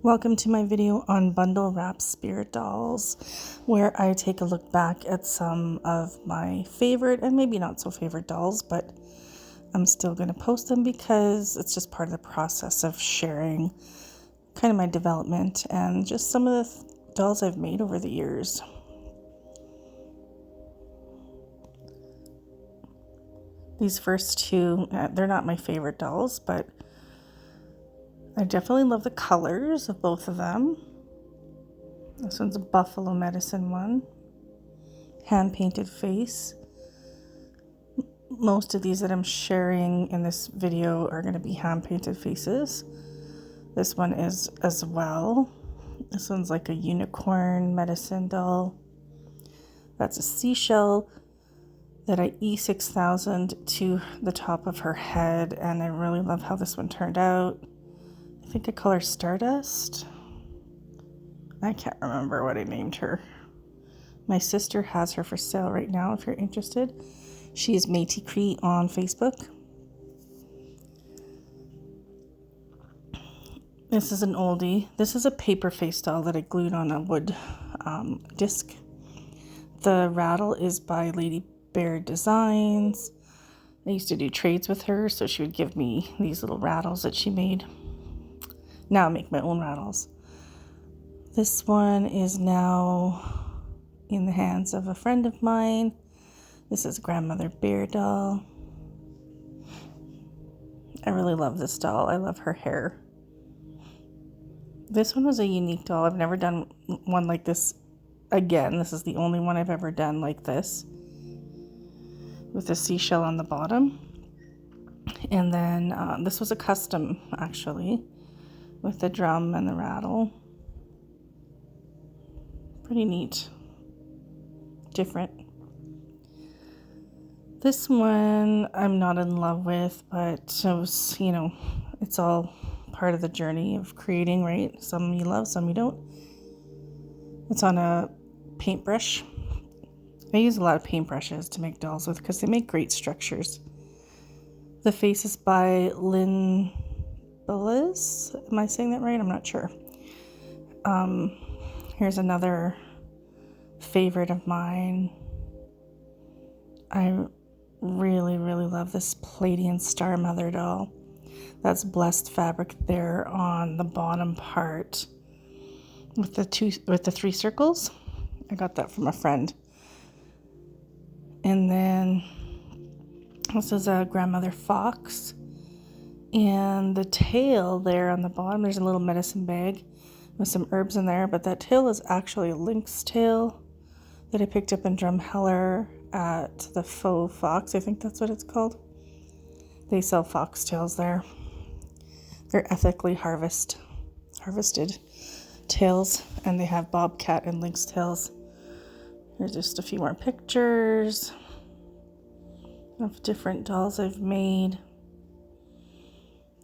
Welcome to my video on bundle wrap spirit dolls, where I take a look back at some of my favorite and maybe not so favorite dolls, but I'm still going to post them because it's just part of the process of sharing kind of my development and just some of the dolls I've made over the years. These first two, they're not my favorite dolls, but I definitely love the colors of both of them. This one's a buffalo medicine one. Hand-painted face. Most of these that I'm sharing in this video are going to be hand-painted faces. This one is as well. This one's like a unicorn medicine doll. That's a seashell that I E6000 to the top of her head, and I really love how this one turned out. I think I call her Stardust. I can't remember what I named her. My sister has her for sale right now if you're interested. She is Métis Cree on Facebook. This is an oldie. This is a paper face doll that I glued on a wood disc. The rattle is by Lady Bear Designs. I used to do trades with her, so she would give me these little rattles that she made. Now I make my own rattles. This one is now in the hands of a friend of mine. This is Grandmother Bear doll. I really love this doll. I love her hair. This one was a unique doll. I've never done one like this again. This is the only one I've ever done like this, with a seashell on the bottom. And then this was a custom, actually, with the drum and the rattle. Pretty neat. Different. This one I'm not in love with, but it was, it's all part of the journey of creating, right? Some you love, some you don't. It's on a paintbrush. I use a lot of paintbrushes to make dolls with because they make great structures. The face is by Lynn Bellis. Am I saying that right? I'm not sure. Here's another favorite of mine. I really, really love this Palladian Star Mother doll. That's blessed fabric there on the bottom part with the three circles. I got that from a friend. And then this is a Grandmother Fox. And the tail there on the bottom, there's a little medicine bag with some herbs in there, but that tail is actually a lynx tail that I picked up in Drumheller at the Faux Fox. I think that's what it's called. They sell foxtails there. They're ethically harvested tails, and they have bobcat and lynx tails. Here's just a few more pictures of different dolls I've made.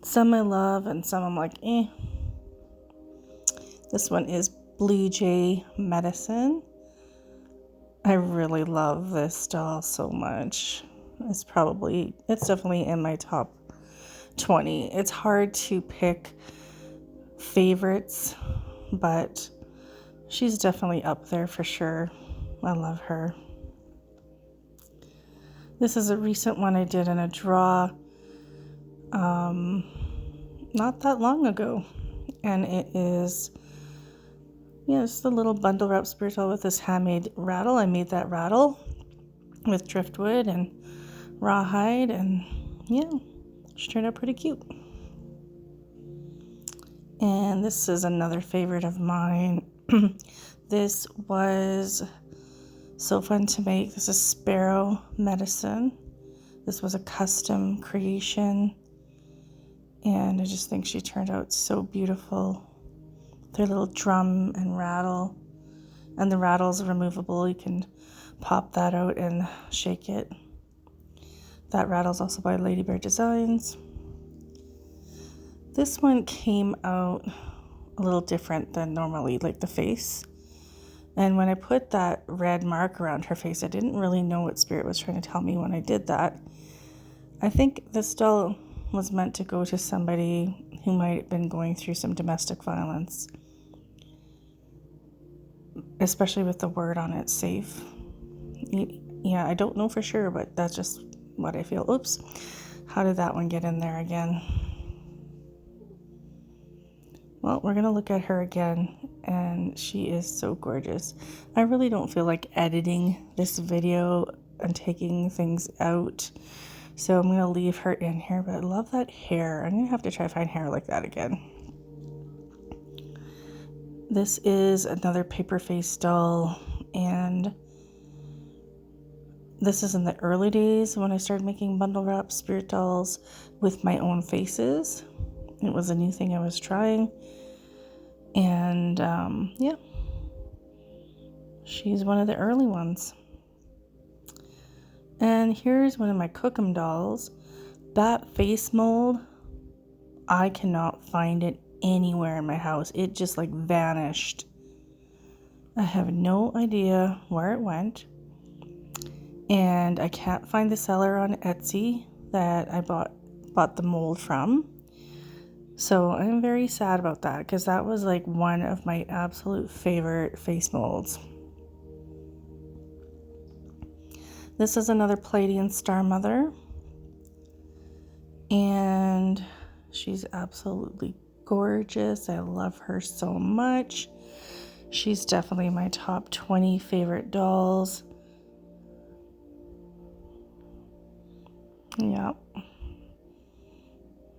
Some I love and some I'm like, eh. This one is Blue Jay Medicine. I really love this doll so much. It's definitely in my top 20. It's hard to pick favorites, but she's definitely up there for sure. I love her. This is a recent one I did in a draw not that long ago, and it is it's the little bundle wrap spirit doll with this handmade rattle. I made that rattle with driftwood and rawhide, and she turned out pretty cute. And this is another favorite of mine. This was so fun to make. This is Sparrow Medicine. This was a custom creation, and I just think she turned out so beautiful. Their little drum and rattle, and the rattle's removable. You can pop that out and shake it. That rattle's also by Lady Bear Designs. This one came out a little different than normally, like the face. And when I put that red mark around her face, I didn't really know what spirit was trying to tell me when I did that. I think this doll was meant to go to somebody who might have been going through some domestic violence, especially with the word on it, safe. Yeah, I don't know for sure, but that's just what I feel. Oops, how did that one get in there again? Well, we're gonna look at her again, and she is so gorgeous. I really don't feel like editing this video and taking things out, so I'm gonna leave her in here, but I love that hair. I'm gonna have to try to find hair like that again. This is another paper face doll, and this is in the early days when I started making bundle wrap spirit dolls with my own faces. It was a new thing I was trying, and yeah, she's one of the early ones. And here's one of my Cookum dolls. That face mold, I cannot find it anywhere in my house. It just like vanished. I have no idea where it went. And I can't find the seller on Etsy that I bought the mold from. So I'm very sad about that, because that was like one of my absolute favorite face molds. This is another Palladian Star Mother, and she's absolutely gorgeous. I love her so much. She's definitely my top 20 favorite dolls. Yeah.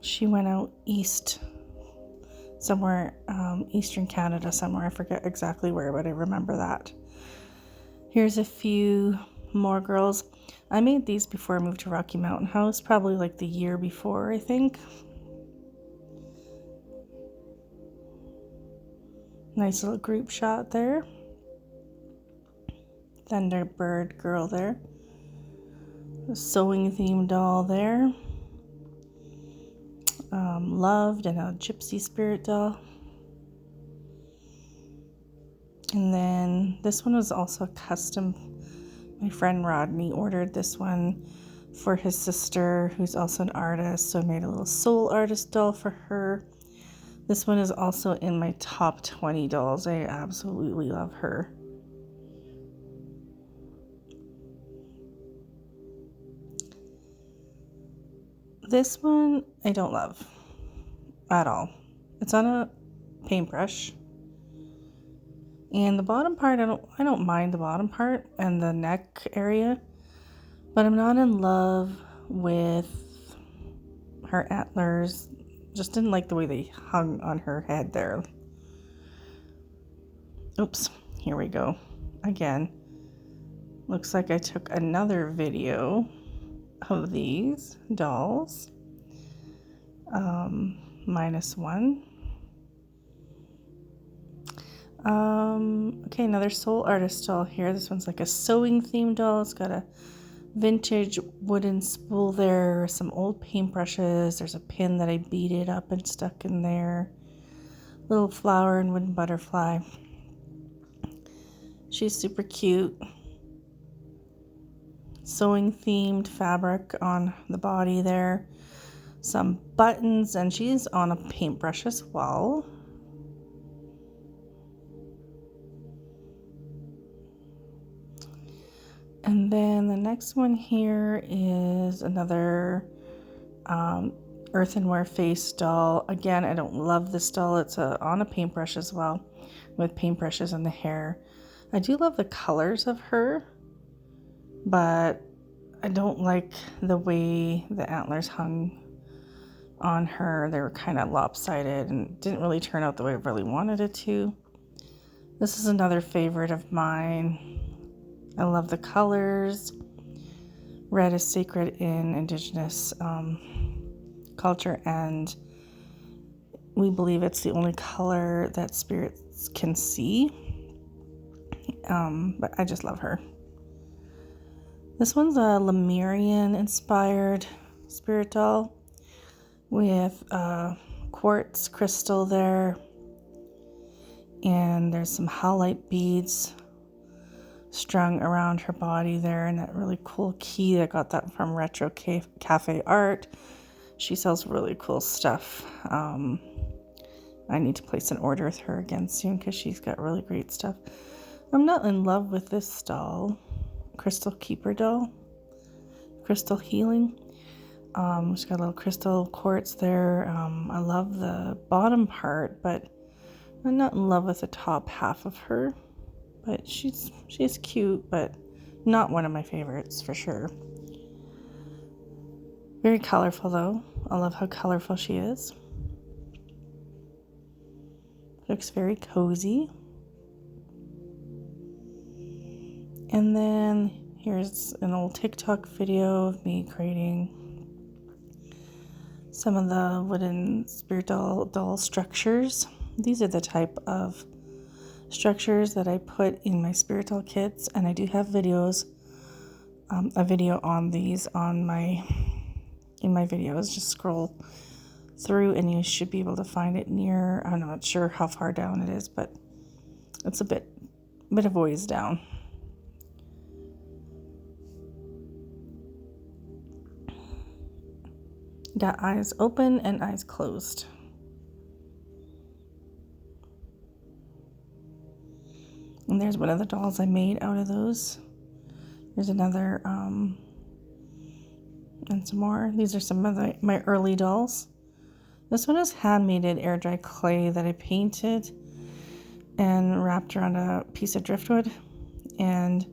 She went out east somewhere, eastern Canada somewhere. I forget exactly where, but I remember that. Here's a few more girls. I made these before I moved to Rocky Mountain House, probably like the year before, I think. Nice little group shot there. Thunderbird girl there. A sewing theme doll there. Loved, and a gypsy spirit doll. And then this one was also a custom. My friend Rodney ordered this one for his sister, who's also an artist, so I made a little soul artist doll for her. This one is also in my top 20 dolls. I absolutely love her. This one I don't love at all. It's on a paintbrush. And the bottom part, I don't mind the bottom part and the neck area, but I'm not in love with her antlers. Just didn't like the way they hung on her head there. Oops, here we go. Again, looks like I took another video of these dolls. -1. Okay, another soul artist doll here. This one's like a sewing theme doll. It's got a vintage wooden spool there, some old paintbrushes. There's a pin that I beaded up and stuck in there. Little flower and wooden butterfly. She's super cute. Sewing themed fabric on the body there. Some buttons, and she's on a paintbrush as well. And then the next one here is another earthenware face doll. Again, I don't love this doll. It's on a paintbrush as well, with paintbrushes in the hair. I do love the colors of her, but I don't like the way the antlers hung on her. They were kind of lopsided and didn't really turn out the way I really wanted it to. This is another favorite of mine. I love the colors. Red is sacred in Indigenous culture, and we believe it's the only color that spirits can see. But I just love her. This one's a Lemurian inspired spirit doll with quartz crystal there, and there's some howlite beads strung around her body there, and that really cool key. I got that from Retro Cafe Art. She sells really cool stuff. I need to place an order with her again soon because she's got really great stuff. I'm not in love with this doll, Crystal Keeper doll, Crystal Healing. She's got a little crystal quartz there. I love the bottom part, but I'm not in love with the top half of her. But she's cute, but not one of my favorites for sure. Very colorful though. I love how colorful she is. Looks very cozy. And then here's an old TikTok video of me creating some of the wooden spirit doll structures. These are the type of structures that I put in my spirit doll kits, and I do have videos, a video on these in my videos. Just scroll through and you should be able to find it near, I'm not sure how far down it is, but it's a bit of ways down. Got eyes open and eyes closed. And there's one of the dolls I made out of those. There's another, and some more. These are some of my early dolls. This one is handmade air dry clay that I painted and wrapped around a piece of driftwood. And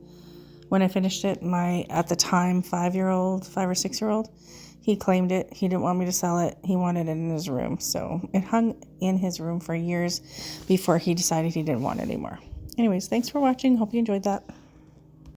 when I finished it, my, at the time, 5 or 6 year old, he claimed it. He didn't want me to sell it. He wanted it in his room. So it hung in his room for years before he decided he didn't want it anymore. Anyways, thanks for watching. Hope you enjoyed that.